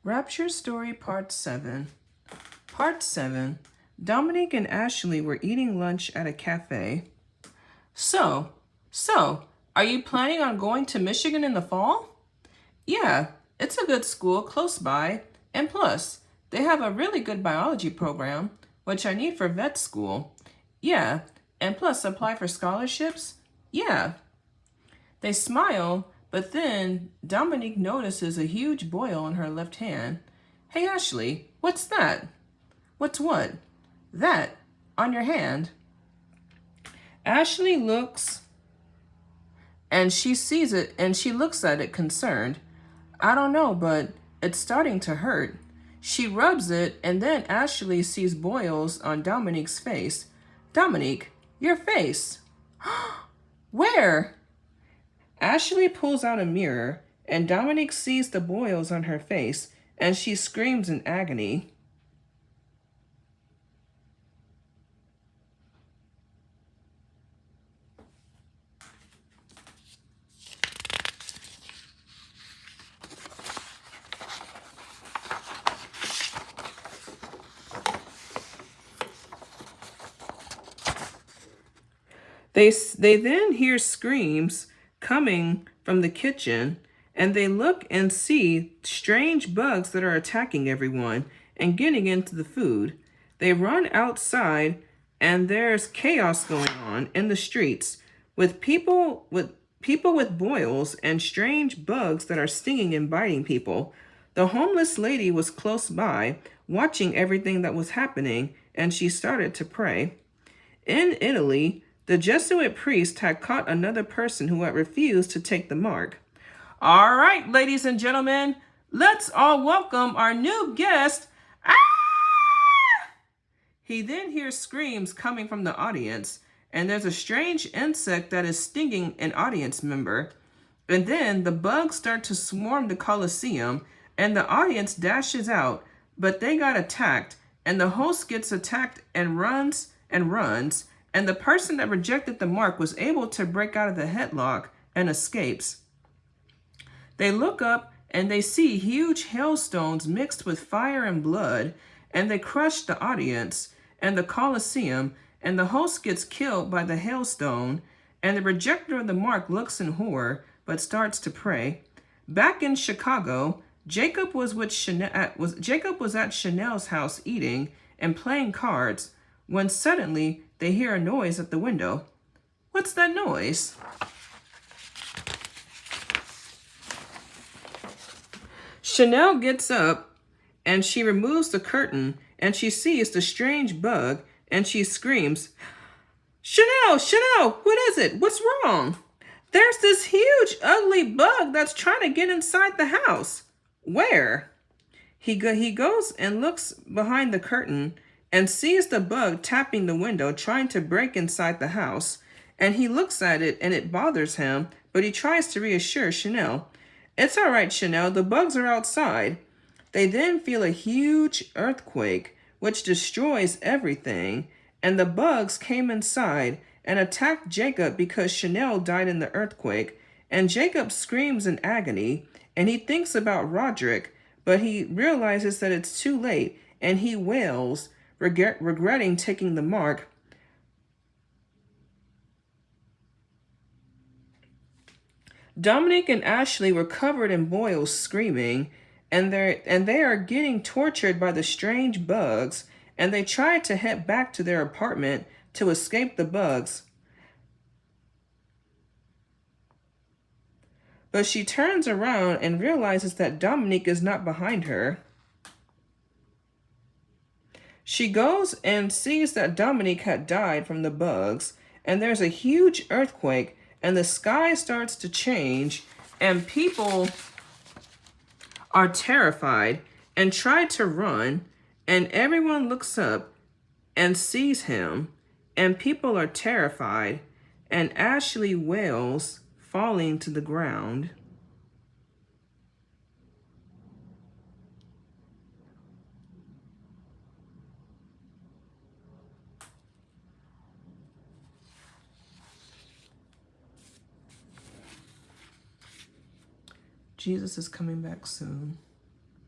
Rapture Story Part 7. Part 7. Dominic and Ashley were eating lunch at a cafe. So, are you planning on going to Michigan in the fall? Yeah, it's a good school close by, and plus, they have a really good biology program, which I need for vet school. Yeah, and plus apply for scholarships? Yeah. They smile, but then Dominique notices a huge boil on her left hand. Hey, Ashley, what's that? What's what? That, on your hand. Ashley looks and she sees it and she looks at it concerned. I don't know, but it's starting to hurt. She rubs it and then Ashley sees boils on Dominique's face. Dominique, your face. Where? Ashley pulls out a mirror and Dominique sees the boils on her face and she screams in agony. They then hear screams coming from the kitchen, and they look and see strange bugs that are attacking everyone and getting into the food. They run outside, and there's chaos going on in the streets with people with boils and strange bugs that are stinging and biting people. The homeless lady was close by, watching everything that was happening, and she started to pray. In Italy, the Jesuit priest had caught another person who had refused to take the mark. All right, ladies and gentlemen, let's all welcome our new guest. Ah! He then hears screams coming from the audience, and there's a strange insect that is stinging an audience member. And then the bugs start to swarm the Colosseum, and the audience dashes out, but they got attacked, and the host gets attacked and runs, and the person that rejected the mark was able to break out of the headlock and escapes. They look up and they see huge hailstones mixed with fire and blood, and they crush the audience and the Colosseum, and the host gets killed by the hailstone, and the rejecter of the mark looks in horror but starts to pray. Back in Chicago, Jacob was at Chanel's house eating and playing cards when suddenly they hear a noise at the window. What's that noise? Chanel gets up and she removes the curtain and she sees the strange bug and she screams, Chanel, what is it? What's wrong? There's this huge ugly bug that's trying to get inside the house. Where? He goes and looks behind the curtain and sees the bug tapping the window, trying to break inside the house. And he looks at it and it bothers him, but he tries to reassure Chanel. It's all right, Chanel, the bugs are outside. They then feel a huge earthquake, which destroys everything. And the bugs came inside and attacked Jacob because Chanel died in the earthquake. And Jacob screams in agony, and he thinks about Roderick, but he realizes that it's too late, and he wails, regretting taking the mark. Dominic and Ashley were covered in boils screaming, and they are getting tortured by the strange bugs, and they try to head back to their apartment to escape the bugs. But she turns around and realizes that Dominic is not behind her. She goes and sees that Dominic had died from the bugs, and there's a huge earthquake, and the sky starts to change, and people are terrified and try to run, and everyone looks up and sees him, and people are terrified, and Ashley wails, falling to the ground. Jesus is coming back soon.